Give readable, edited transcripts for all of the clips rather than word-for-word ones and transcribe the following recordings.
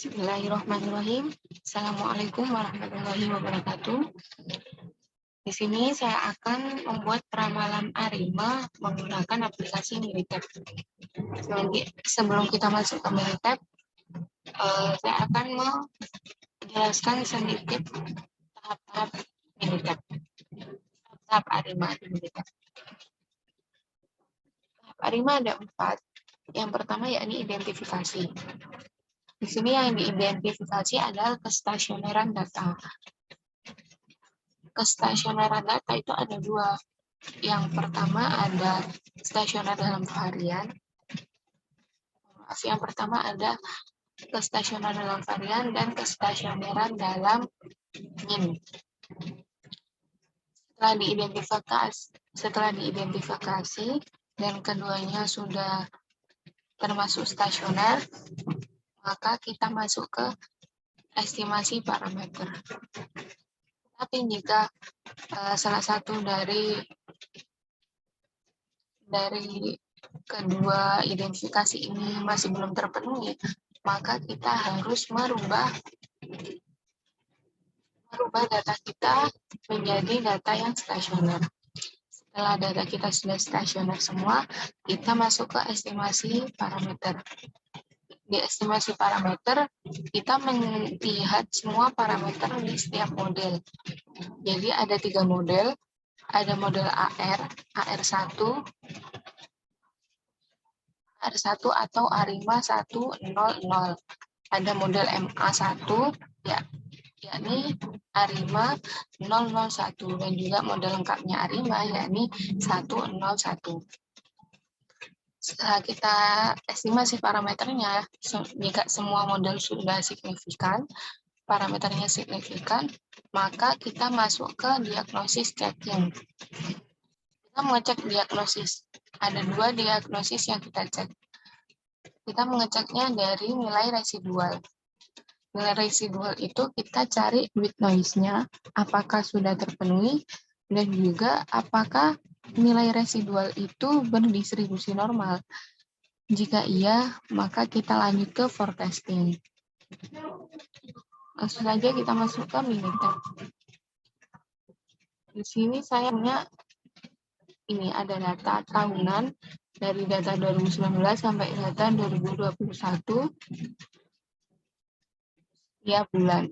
Bismillahirrahmanirrahim. Assalamualaikum warahmatullahi wabarakatuh. Di sini saya akan membuat ramalan ARIMA menggunakan aplikasi Minitab. Sebelum kita masuk ke Minitab, saya akan menjelaskan sedikit tahap-tahap Minitab. Tahap ARIMA di Minitab. Tahap ARIMA ada 4. Yang pertama yakni identifikasi. Di sini yang diidentifikasi adalah kestasioneran data. Kestasioneran data itu ada 2. Yang pertama ada stasioner dalam varian. Yang pertama ada kestasioner dalam varian dan kestasioneran dalam min. Setelah diidentifikasi dan keduanya sudah termasuk stasioner, maka kita masuk ke estimasi parameter. Tapi jika salah satu dari kedua identifikasi ini masih belum terpenuhi, maka kita harus merubah data kita menjadi data yang stasioner. Setelah data kita sudah stasioner semua, kita masuk ke estimasi parameter. Di estimasi parameter, kita melihat semua parameter di setiap model. Jadi ada 3 model. Ada model AR1, atau ARIMA 100. Ada model MA1, yakni ARIMA 001, dan juga model lengkapnya ARIMA, yakni 101. Setelah kita estimasi parameternya, jika semua model sudah signifikan, parameternya signifikan, maka kita masuk ke diagnosis checking. Kita mengecek diagnosis. Ada 2 diagnosis yang kita cek. Kita mengeceknya dari nilai residual. Nilai residual itu kita cari with noise-nya, apakah sudah terpenuhi, dan juga apakah nilai residual itu berdistribusi normal. Jika iya, maka kita lanjut ke forecasting. Langsung saja kita masuk ke Minitab. Di sini saya punya ada data tahunan dari data 2019 sampai data 2021 tiap bulan.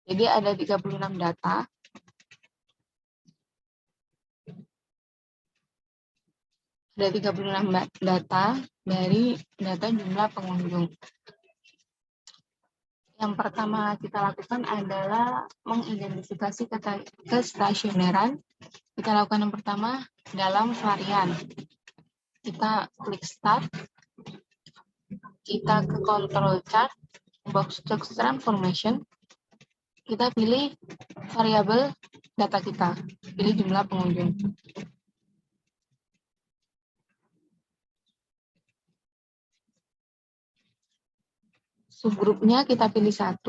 Jadi ada 36 data. Ada 36 data dari data jumlah pengunjung. Yang pertama kita lakukan adalah mengidentifikasi kestasioneran. Kita lakukan yang pertama dalam varian. Kita klik start. Kita ke control chart, box text transformation. Kita pilih variabel data kita. Pilih jumlah pengunjung. Subgrupnya kita pilih 1.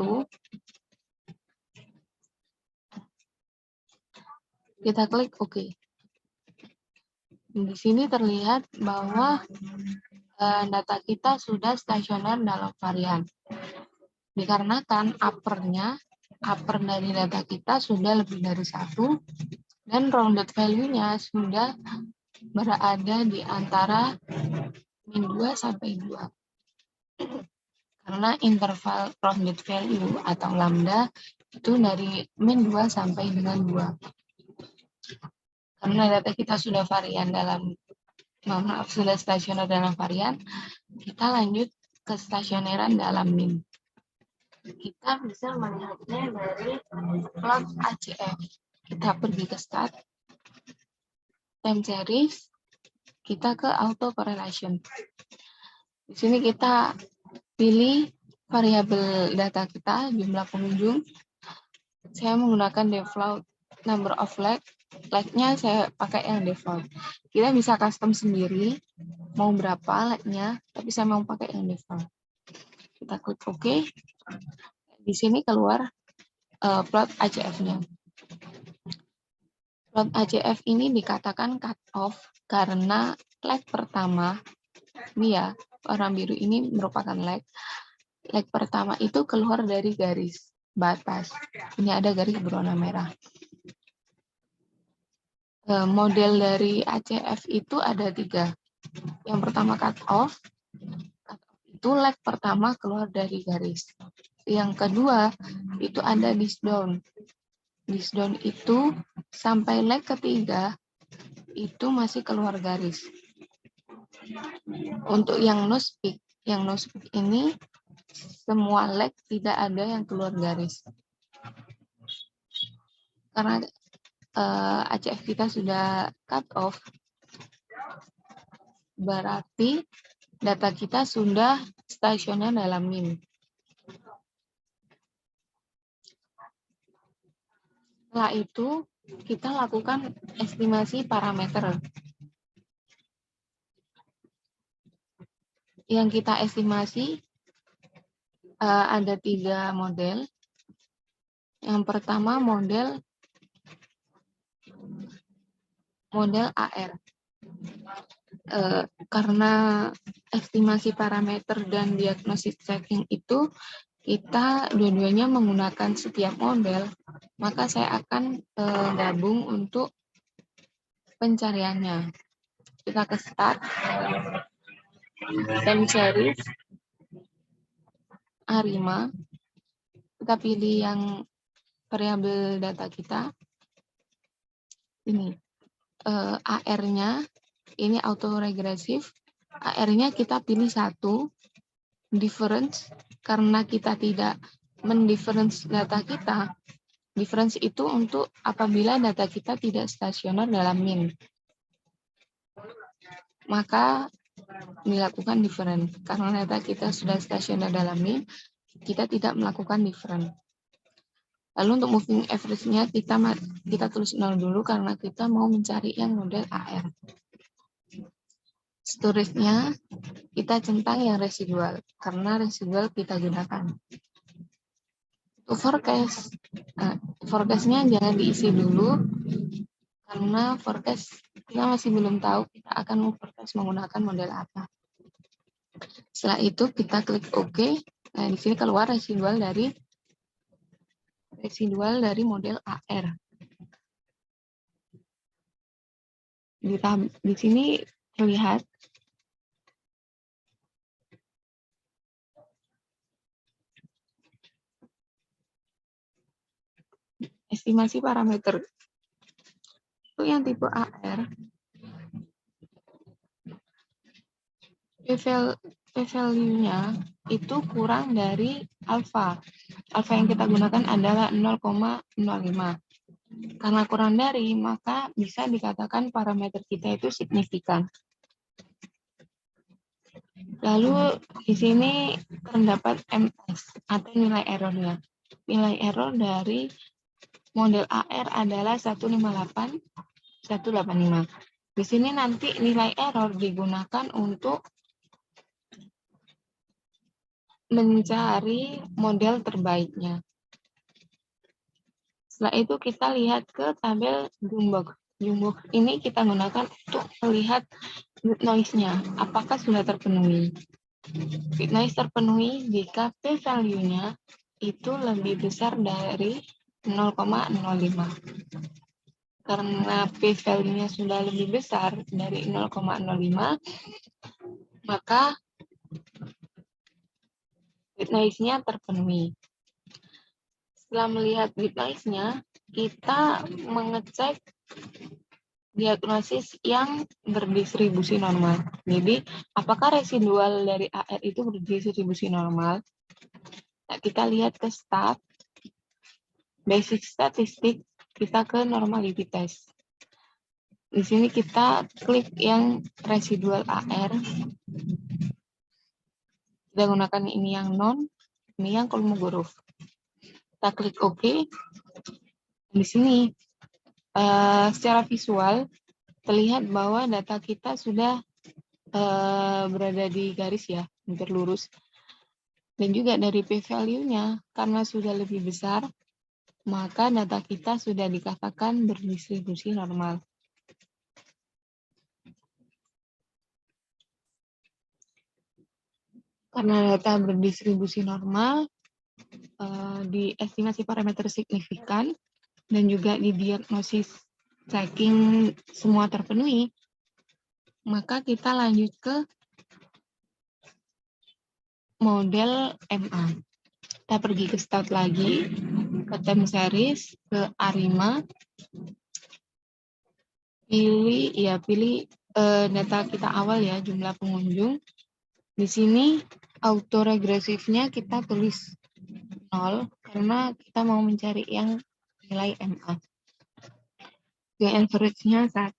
Kita klik OK. Di sini terlihat bahwa data kita sudah stasioner dalam varian. Dikarenakan upper dari data kita sudah lebih dari 1, dan rounded value-nya sudah berada di antara min 2 sampai 2. Karena interval rounded value atau lambda itu dari min 2 sampai dengan 2. Karena data kita sudah sudah stasioner dalam varian, kita lanjut ke stasioneran dalam min. Kita bisa melihatnya dari plot ACF. Kita pergi ke start, time series, kita ke auto correlation. Di sini kita pilih variabel data kita, jumlah pengunjung. Saya menggunakan default number of like-nya saya pakai yang default. Kita bisa custom sendiri, mau berapa like-nya, tapi saya mau pakai yang default. Kita klik OK. Di sini keluar plot ACF-nya. Plot ACF ini dikatakan cut off karena like pertama, ini ya, warna biru ini merupakan leg. Leg pertama itu keluar dari garis batas. Ini ada garis berwarna merah. Model dari ACF itu ada 3. Yang pertama cut off. Cut off itu leg pertama keluar dari garis. Yang kedua itu ada disk down. Disk down itu sampai leg ketiga itu masih keluar garis. Untuk yang nose peak ini semua leg tidak ada yang keluar garis. Karena ACF kita sudah cut off, berarti data kita sudah stasioner dalam MIM. Setelah itu, kita lakukan estimasi parameter. Yang kita estimasi ada 3 model. Yang pertama model AR. Karena estimasi parameter dan diagnosis tracking itu kita dua-duanya menggunakan setiap model, maka saya akan gabung untuk pencariannya. Kita ke start, time series, ARIMA, kita pilih yang variabel data kita, ini AR-nya, ini autoregresif, AR-nya kita pilih 1, difference, karena kita tidak mendifference data kita. Difference itu untuk apabila data kita tidak stasioner dalam MIM. Maka dilakukan difference. Karena data kita sudah stasioner dalam MIM, kita tidak melakukan difference. Lalu untuk moving average-nya kita tulis 0 dulu karena kita mau mencari yang model AR. Storage-nya kita centang yang residual, karena residual kita gunakan. Untuk forecast-nya jangan diisi dulu, karena forecast kita masih belum tahu kita akan forecast menggunakan model apa. Setelah itu kita klik OK. Nah, di sini keluar residual dari model AR. Di sini terlihat estimasi parameter. Untuk yang tipe AR, p-value-nya itu kurang dari alfa. Alfa yang kita gunakan adalah 0,05. Karena kurang dari, maka bisa dikatakan parameter kita itu signifikan. Lalu di sini terdapat MS atau nilai errornya. Nilai error dari model AR adalah 158, 185. Di sini nanti nilai error digunakan untuk mencari model terbaiknya. Setelah itu kita lihat ke tabel Jumbo. Jumbo ini kita gunakan untuk melihat bit noise-nya, apakah sudah terpenuhi. Bit noise terpenuhi jika p-value-nya itu lebih besar dari 0,05. Karena p-value-nya sudah lebih besar dari 0,05, maka bit noise-nya terpenuhi. Setelah melihat bit noise-nya, kita mengecek diagnosis yang berdistribusi normal. Jadi, apakah residual dari AR itu berdistribusi normal? Nah, kita lihat ke stat, basic statistik, kita ke normality test. Di sini kita klik yang residual AR. Kita gunakan ini yang non, ini yang Kolmogorov. Kita klik OK. Di sini secara visual terlihat bahwa data kita sudah berada di garis ya, hampir lurus. Dan juga dari p-value-nya, karena sudah lebih besar, maka data kita sudah dikatakan berdistribusi normal. Karena data berdistribusi normal, di estimasi parameter signifikan, dan juga di diagnosis checking semua terpenuhi, maka kita lanjut ke model MA. Kita pergi ke start lagi, ke time series, ke ARIMA, pilih data kita awal ya, jumlah pengunjung. Di sini autoregresifnya kita tulis 0 karena kita mau mencari yang nilai MA. Yang average-nya 1.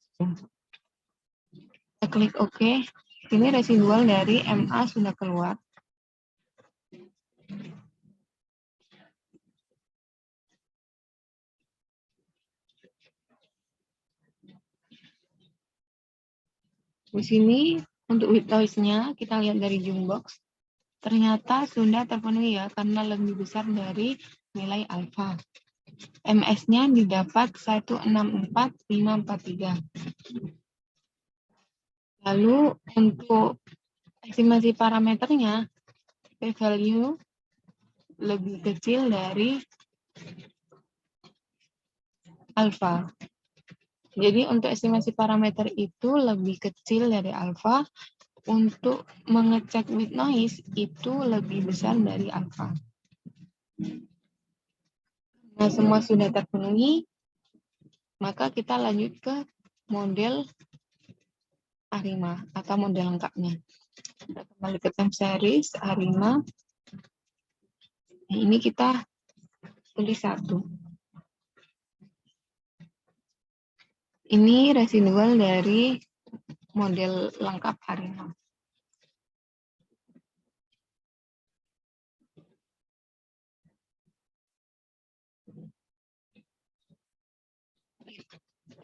Kita klik OK. Ini residual dari MA sudah keluar. Di sini untuk with noise-nya kita lihat dari Jumbox. Ternyata sudah terpenuhi ya karena lebih besar dari nilai alfa. MS-nya didapat 164543. Lalu untuk estimasi parameternya, p-value lebih kecil dari alfa. Jadi untuk estimasi parameter itu lebih kecil dari alfa, untuk mengecek with noise itu lebih besar dari alfa. Nah, semua sudah terpenuhi, maka kita lanjut ke model ARIMA atau model lengkapnya. Kita kembali ke time series, ARIMA. Nah, ini kita tulis 1. Ini residual dari model lengkap ARIMA.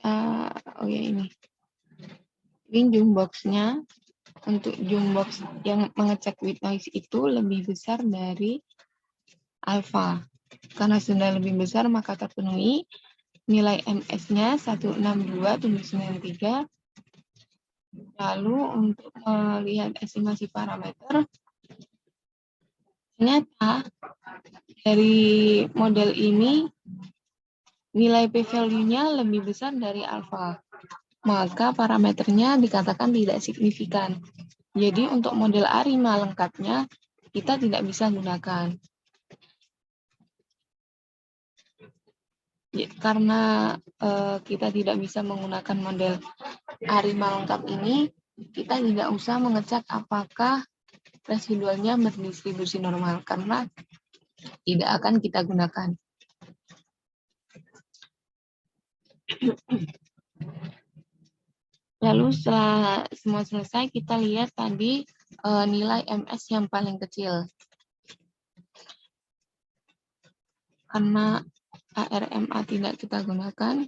Oh ya ini Jumbox-nya. Untuk Jumbox yang mengecek with noise itu lebih besar dari alfa. Karena sudah lebih besar maka terpenuhi. Nilai MS-nya 162793. Lalu untuk melihat estimasi parameter, ternyata dari model ini nilai p-value-nya lebih besar dari alfa. Maka parameternya dikatakan tidak signifikan. Jadi untuk model ARIMA lengkapnya kita tidak bisa gunakan. Karena kita tidak bisa menggunakan model ARIMA lengkap ini, kita tidak usah mengecek apakah residualnya berdistribusi normal, karena tidak akan kita gunakan. Lalu setelah semua selesai, kita lihat tadi nilai MS yang paling kecil. Karena ARMA tidak kita gunakan,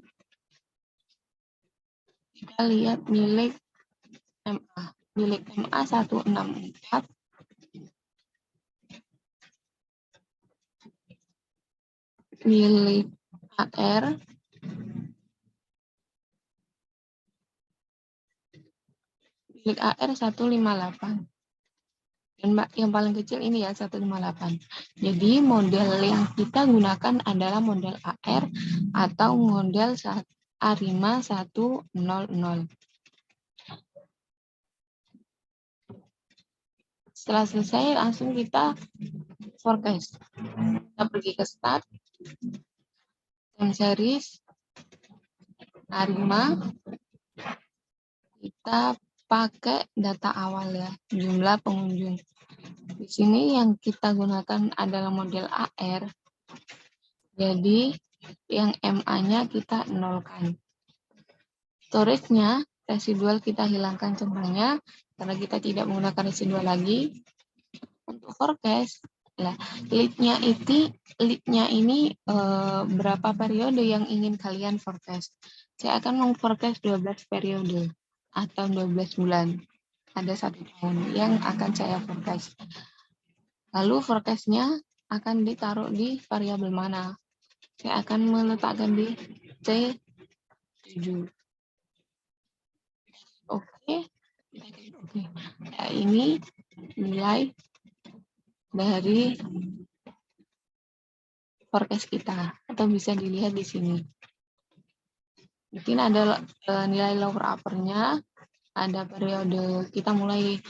kita lihat milik MA. Milik MA 164. Milik AR milik AR 158. Dan yang paling kecil ini ya 158. Jadi model yang kita gunakan adalah model AR atau model ARIMA 100. Setelah selesai langsung kita forecast. Kita pergi ke start, time series, ARIMA, kita pakai data awal ya, jumlah pengunjung. Di sini yang kita gunakan adalah model AR. Jadi yang MA-nya kita nolkan. Storage-nya, residual kita hilangkan centangnya karena kita tidak menggunakan residual lagi. Untuk forecast, ya, lead-nya ini berapa periode yang ingin kalian forecast. Saya akan meng-forecast 12 periode atau 12 bulan. Ada 1 tahun yang akan saya forecast. Lalu forecast-nya akan ditaruh di variabel mana? Saya akan meletakkan di C7. Oke. Nah, ini nilai dari forecast kita, atau bisa dilihat di sini. Mungkin ada nilai lower upper-nya, ada periode, kita mulai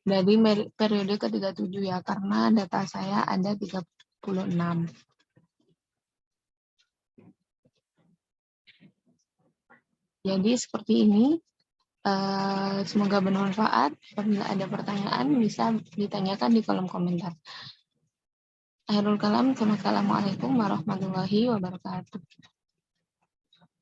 dari periode ke-37 ya, karena data saya ada 36. Jadi seperti ini. Semoga bermanfaat. Apabila ada pertanyaan, bisa ditanyakan di kolom komentar. Akhirul kalam, assalamualaikum warahmatullahi wabarakatuh.